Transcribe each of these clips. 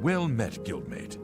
Well met, guildmate.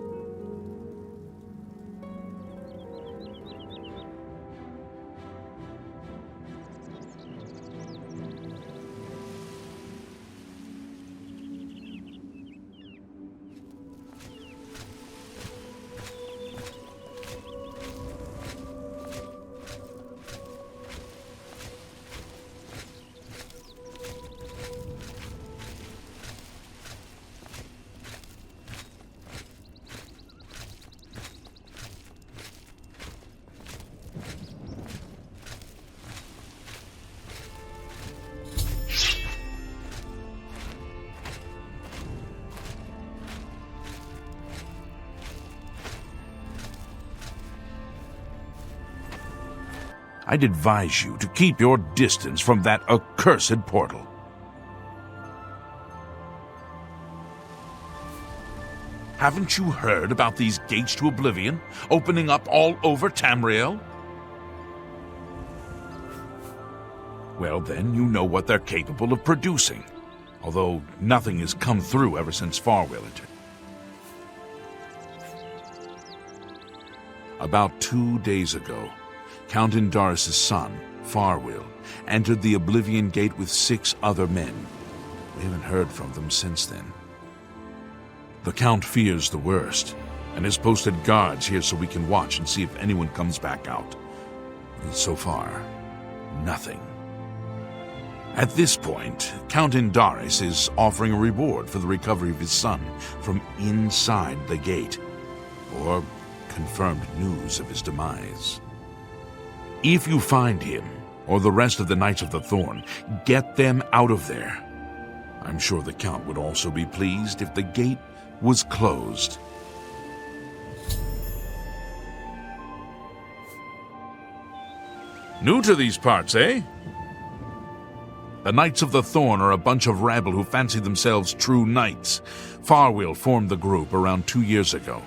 I'd advise you to keep your distance from that accursed portal. Haven't you heard about these gates to Oblivion opening up all over Tamriel? Well, then you know what they're capable of producing, although nothing has come through ever since Farwell entered. About 2 days ago, Count Indaris' son, Farwell, entered the Oblivion Gate with 6 other men. We haven't heard from them since then. The Count fears the worst, and has posted guards here so we can watch and see if anyone comes back out. So far, nothing. At this point, Count Indaris is offering a reward for the recovery of his son from inside the gate, or confirmed news of his demise. If you find him, or the rest of the Knights of the Thorn, get them out of there. I'm sure the Count would also be pleased if the gate was closed. New to these parts, eh? The Knights of the Thorn are a bunch of rabble who fancy themselves true knights. Farwell formed the group around 2 years ago.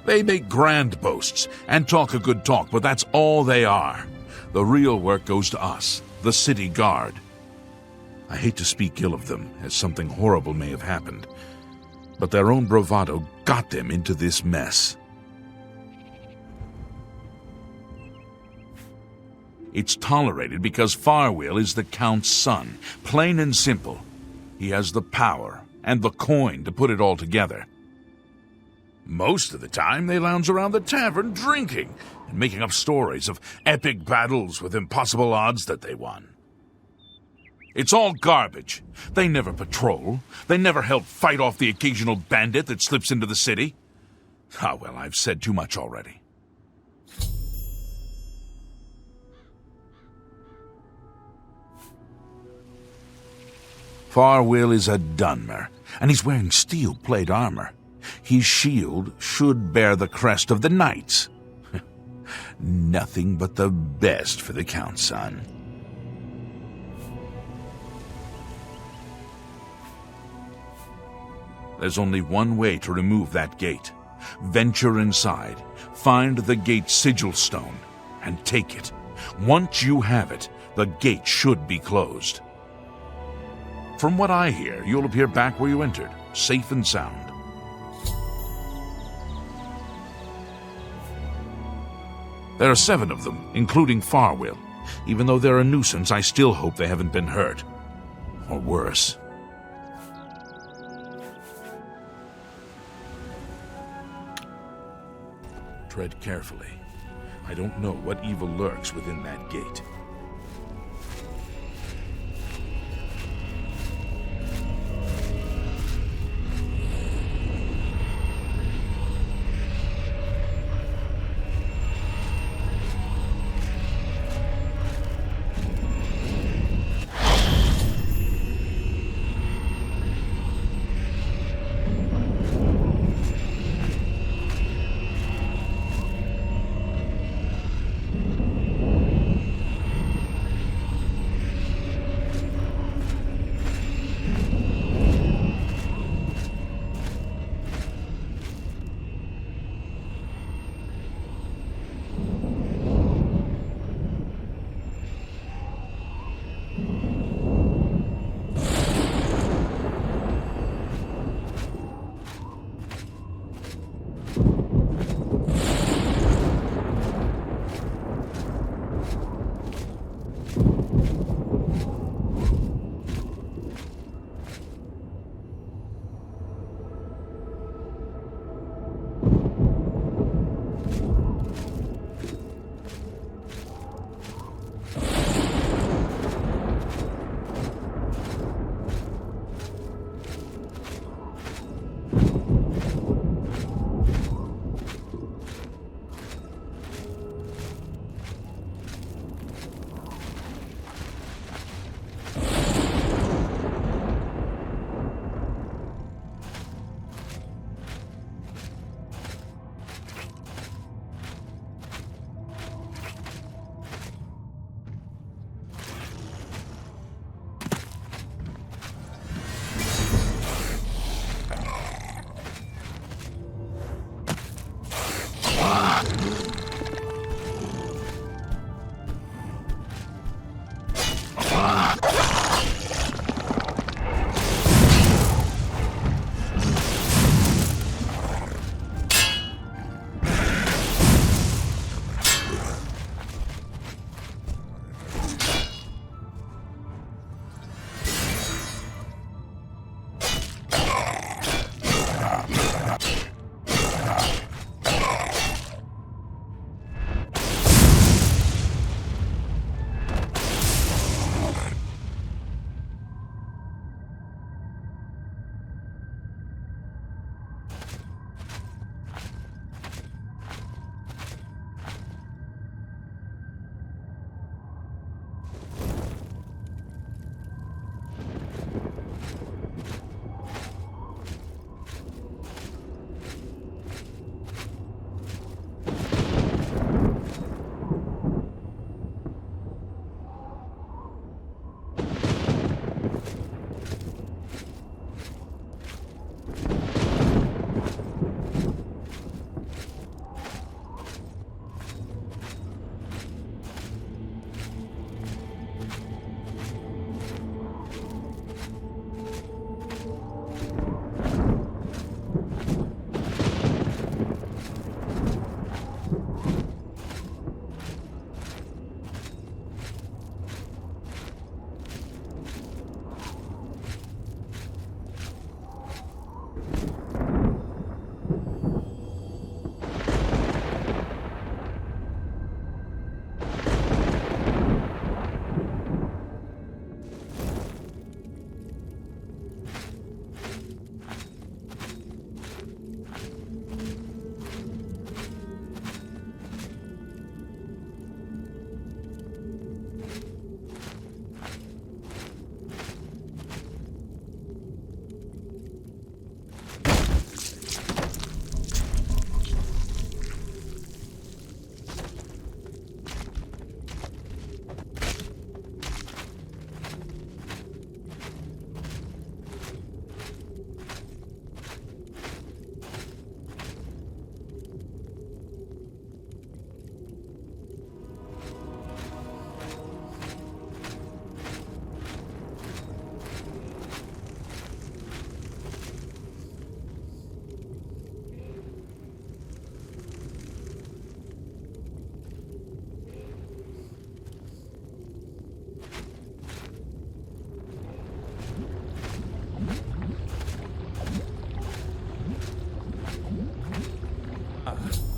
They make grand boasts and talk a good talk, but that's all they are. The real work goes to us, the city guard. I hate to speak ill of them, as something horrible may have happened, but their own bravado got them into this mess. It's tolerated because Farwell is the Count's son, plain and simple. He has the power and the coin to put it all together. Most of the time, they lounge around the tavern drinking and making up stories of epic battles with impossible odds that they won. It's all garbage. They never patrol. They never help fight off the occasional bandit that slips into the city. Ah, well, I've said too much already. Farwell is a Dunmer, and he's wearing steel plate armor. His shield should bear the crest of the Knights. Nothing but the best for the Count's son. There's only one way to remove that gate. Venture inside, find the gate sigil stone, and take it. Once you have it, the gate should be closed. From what I hear, you'll appear back where you entered, safe and sound. There are 7 of them, including Farwell. Even though they're a nuisance, I still hope they haven't been hurt. Or worse. Tread carefully. I don't know what evil lurks within that gate.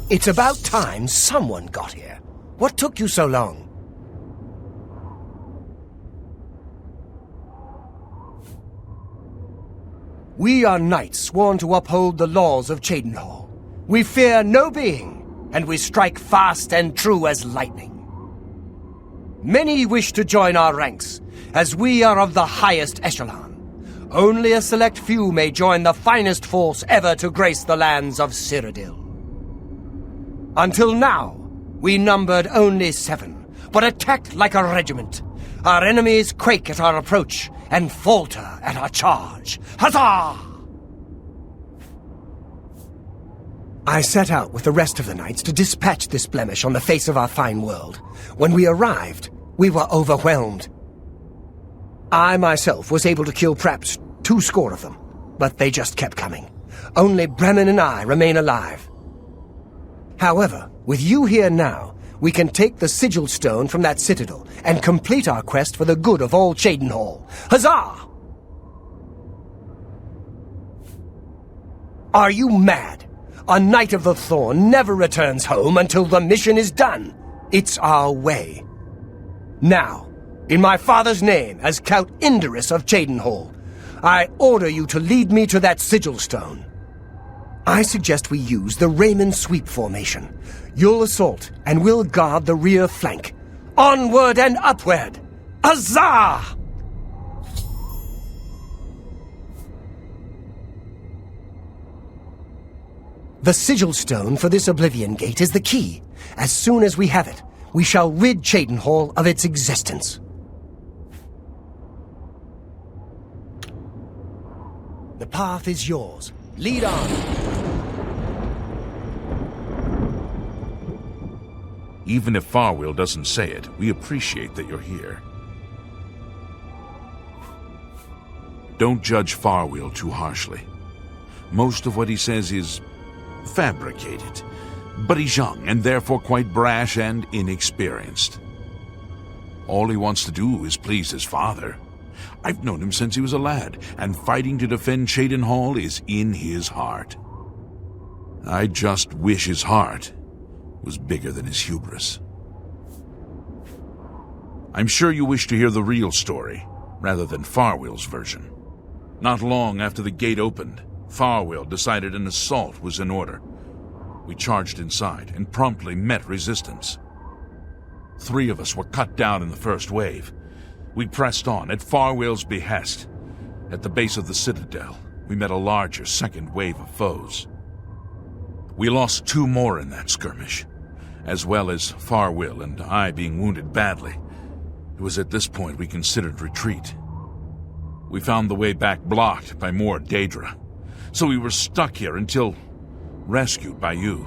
It's about time someone got here. What took you so long? We are knights sworn to uphold the laws of Cheydinhal. We fear no being, and we strike fast and true as lightning. Many wish to join our ranks, as we are of the highest echelon. Only a select few may join the finest force ever to grace the lands of Cyrodiil. Until now, we numbered only 7, but attacked like a regiment. Our enemies quake at our approach and falter at our charge. Huzzah! I set out with the rest of the knights to dispatch this blemish on the face of our fine world. When we arrived, we were overwhelmed. I myself was able to kill perhaps 20 of them, but they just kept coming. Only Bremen and I remain alive. However, with you here now, we can take the sigil stone from that citadel and complete our quest for the good of all Cheydinhal. Huzzah! Are you mad? A Knight of the Thorn never returns home until the mission is done. It's our way. Now, in my father's name, as Count Indorus of Cheydinhal, I order you to lead me to that sigil stone. I suggest we use the Raymond sweep formation. You'll assault, and we'll guard the rear flank. Onward and upward! Huzzah! The sigil stone for this Oblivion gate is the key. As soon as we have it, we shall rid Cheydinhal of its existence. The path is yours. Lead on. Even if Farwill doesn't say it, we appreciate that you're here. Don't judge Farwheel too harshly. Most of what he says is fabricated, but he's young and therefore quite brash and inexperienced. All he wants to do is please his father. I've known him since he was a lad, and fighting to defend Cheydinhal is in his heart. I just wish his heart was bigger than his hubris. I'm sure you wish to hear the real story, rather than Farwheel's version. Not long after the gate opened, Farwheel decided an assault was in order. We charged inside and promptly met resistance. 3 of us were cut down in the first wave. We pressed on at Farwheel's behest. At the base of the citadel, we met a larger second wave of foes. We lost 2 more in that skirmish, as well as Farwheel and I being wounded badly. It was at this point we considered retreat. We found the way back blocked by more Daedra, so we were stuck here until rescued by you.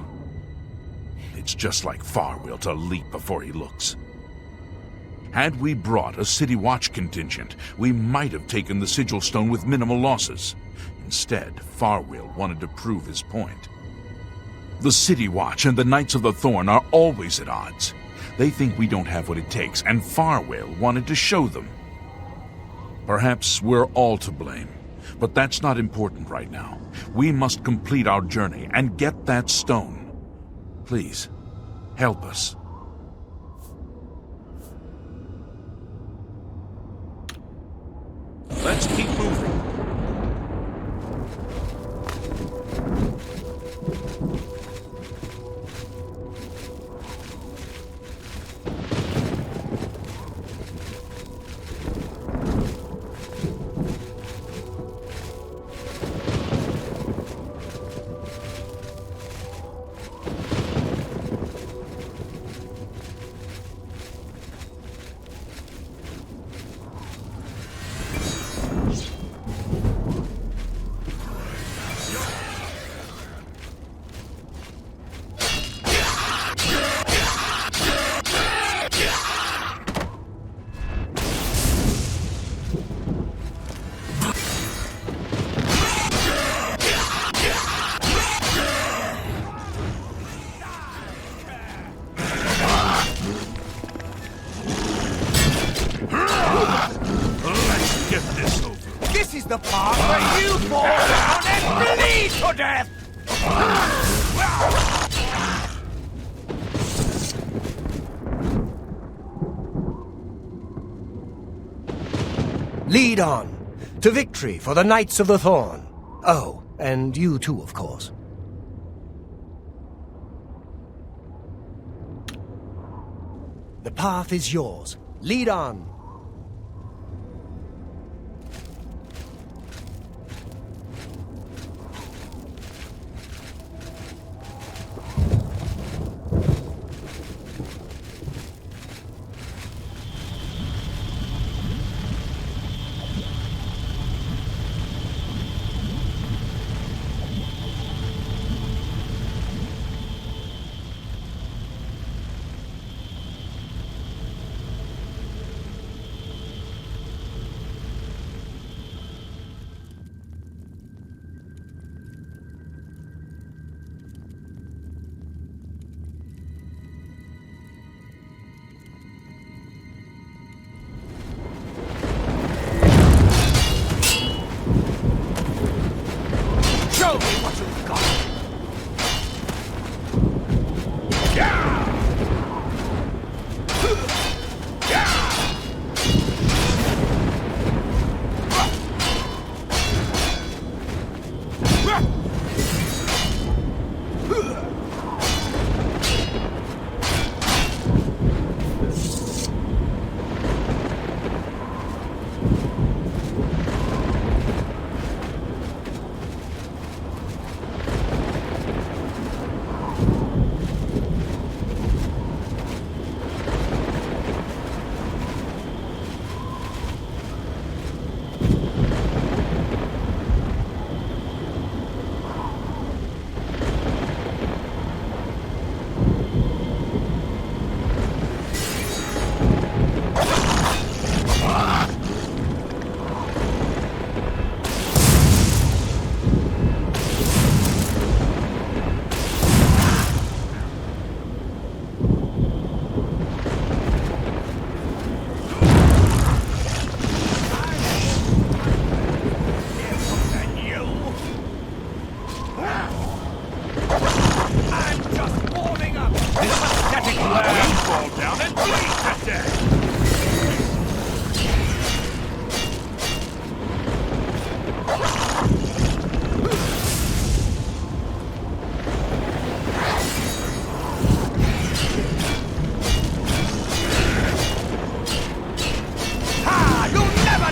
It's just like Farwheel to leap before he looks. Had we brought a City Watch contingent, we might have taken the Sigil Stone with minimal losses. Instead, Farwheel wanted to prove his point. The City Watch and the Knights of the Thorn are always at odds. They think we don't have what it takes, and Farwheel wanted to show them. Perhaps we're all to blame, but that's not important right now. We must complete our journey and get that stone. Please, help us. Let's keep moving. The part where you fall down and bleed to death! Lead on, to victory for the Knights of the Thorn. Oh, and you too, of course. The path is yours. Lead on.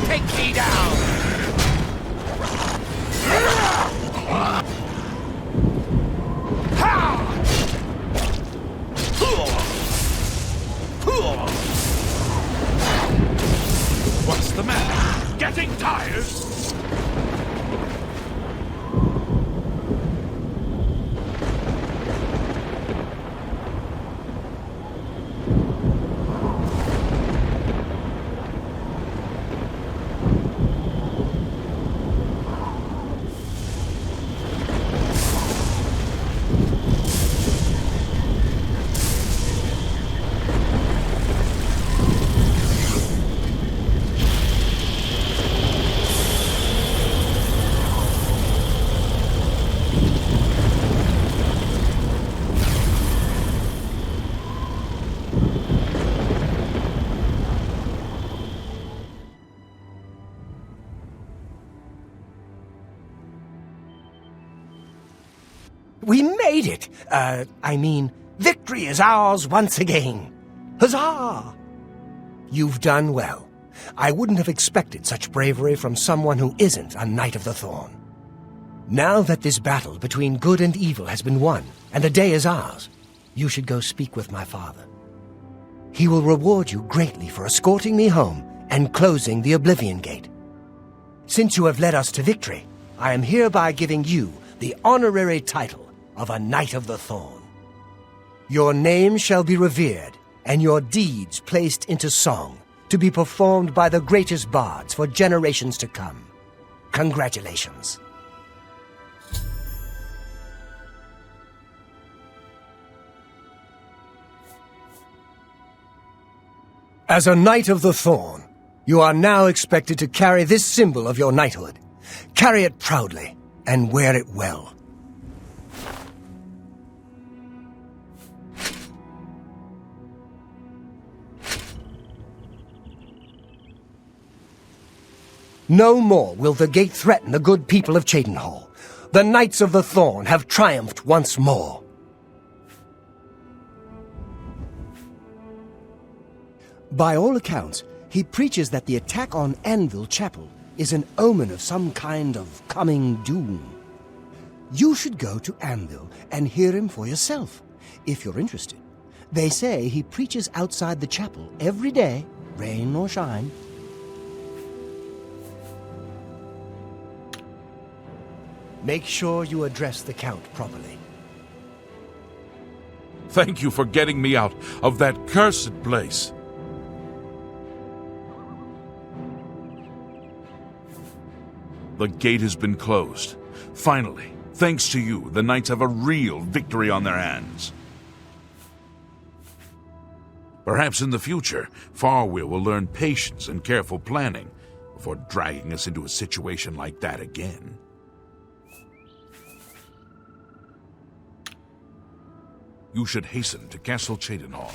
Take me down! What's the matter? Getting tired? We made it! Victory is ours once again! Huzzah! You've done well. I wouldn't have expected such bravery from someone who isn't a Knight of the Thorn. Now that this battle between good and evil has been won, and the day is ours, you should go speak with my father. He will reward you greatly for escorting me home and closing the Oblivion Gate. Since you have led us to victory, I am hereby giving you the honorary title of a Knight of the Thorn. Your name shall be revered, and your deeds placed into song, to be performed by the greatest bards for generations to come. Congratulations. As a Knight of the Thorn, you are now expected to carry this symbol of your knighthood. Carry it proudly, and wear it well. No more will the gate threaten the good people of Cheydinhal. The Knights of the Thorn have triumphed once more. By all accounts, he preaches that the attack on Anvil Chapel is an omen of some kind of coming doom. You should go to Anvil and hear him for yourself, if you're interested. They say he preaches outside the chapel every day, rain or shine. Make sure you address the Count properly. Thank you for getting me out of that cursed place. The gate has been closed. Finally, thanks to you, the Knights have a real victory on their hands. Perhaps in the future, Farwheel will learn patience and careful planning before dragging us into a situation like that again. You should hasten to Castle Cheydinhal.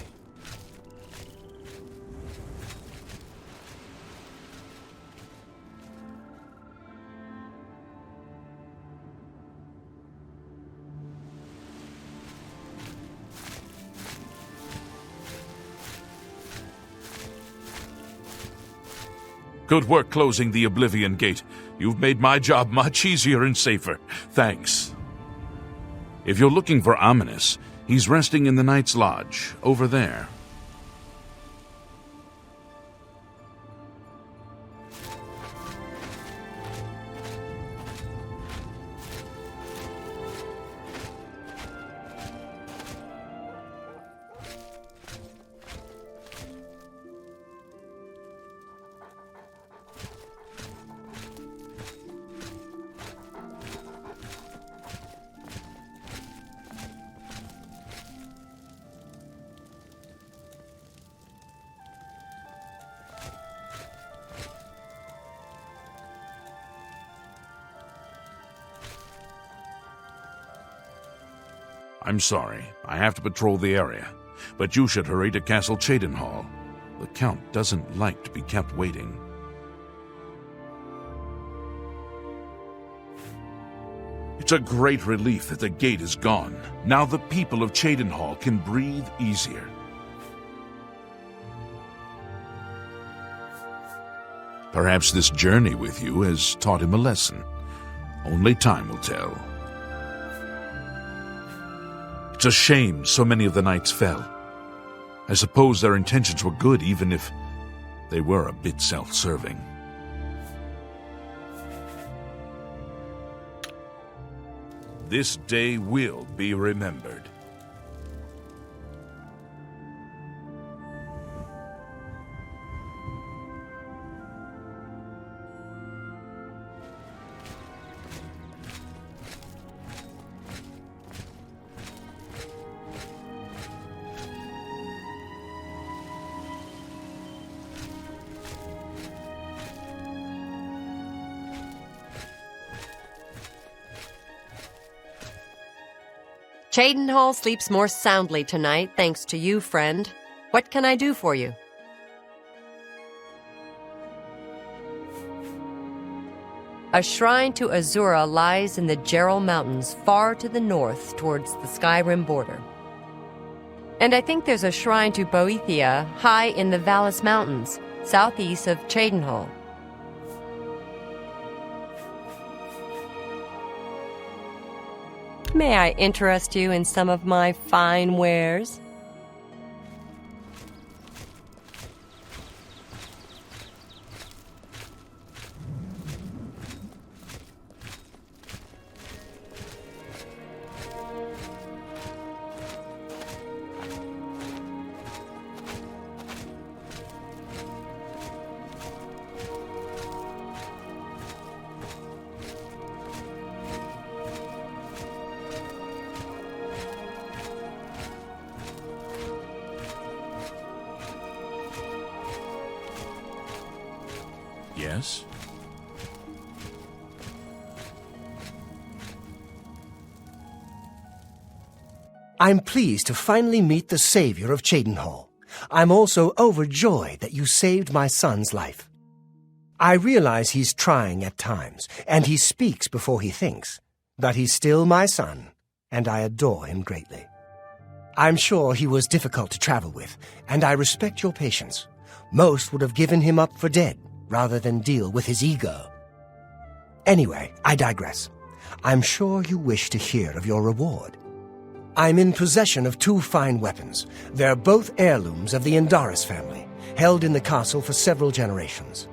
Good work closing the Oblivion Gate. You've made my job much easier and safer. Thanks. If you're looking for Ominous, he's resting in the Knight's Lodge, over there. I'm sorry, I have to patrol the area, but you should hurry to Castle Cheydinhal. The Count doesn't like to be kept waiting. It's a great relief that the gate is gone. Now the people of Cheydinhal can breathe easier. Perhaps this journey with you has taught him a lesson. Only time will tell. It's a shame so many of the knights fell. I suppose their intentions were good, even if they were a bit self-serving. This day will be remembered. Cheydinhal sleeps more soundly tonight, thanks to you, friend. What can I do for you? A shrine to Azura lies in the Gerald Mountains, far to the north, towards the Skyrim border. And I think there's a shrine to Boethia, high in the Vallis Mountains, southeast of Cheydinhal. May I interest you in some of my fine wares? Yes? I'm pleased to finally meet the savior of Cheydinhal. I'm also overjoyed that you saved my son's life. I realize he's trying at times, and he speaks before he thinks, but he's still my son, and I adore him greatly. I'm sure he was difficult to travel with, and I respect your patience. Most would have given him up for dead, rather than deal with his ego. Anyway, I digress. I'm sure you wish to hear of your reward. I'm in possession of 2 fine weapons. They're both heirlooms of the Indaris family, held in the castle for several generations.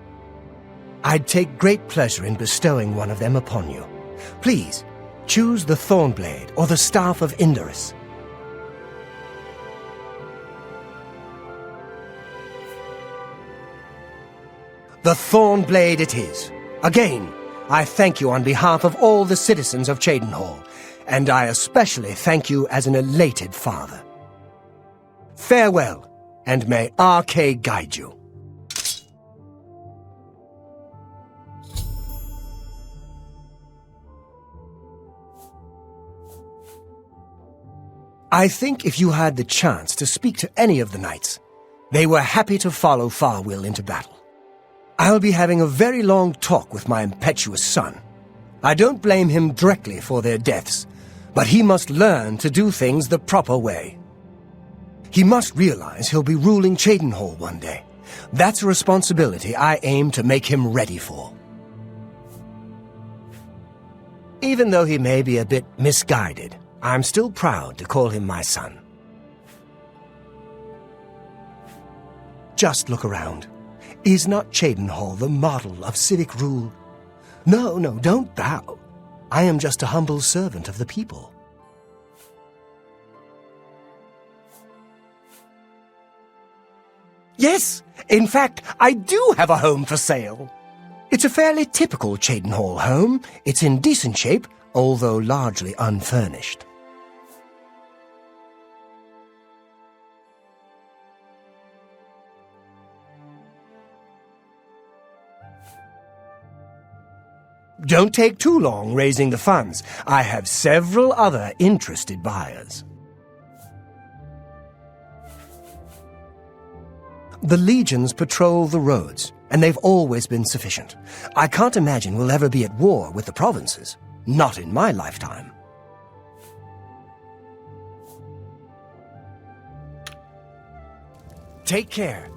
I'd take great pleasure in bestowing one of them upon you. Please, choose the Thorn Blade or the Staff of Indaris. The Thorn Blade it is. Again, I thank you on behalf of all the citizens of Cheydinhal, and I especially thank you as an elated father. Farewell, and may RK guide you. I think if you had the chance to speak to any of the knights, they were happy to follow Farwill into battle. I'll be having a very long talk with my impetuous son. I don't blame him directly for their deaths, but he must learn to do things the proper way. He must realize he'll be ruling Cheydinhal one day. That's a responsibility I aim to make him ready for. Even though he may be a bit misguided, I'm still proud to call him my son. Just look around. Is not Cheydinhal the model of civic rule? No, don't bow. I am just a humble servant of the people. Yes, in fact, I do have a home for sale. It's a fairly typical Cheydinhal home. It's in decent shape, although largely unfurnished. Don't take too long raising the funds. I have several other interested buyers. The legions patrol the roads, and they've always been sufficient. I can't imagine we'll ever be at war with the provinces. Not in my lifetime. Take care.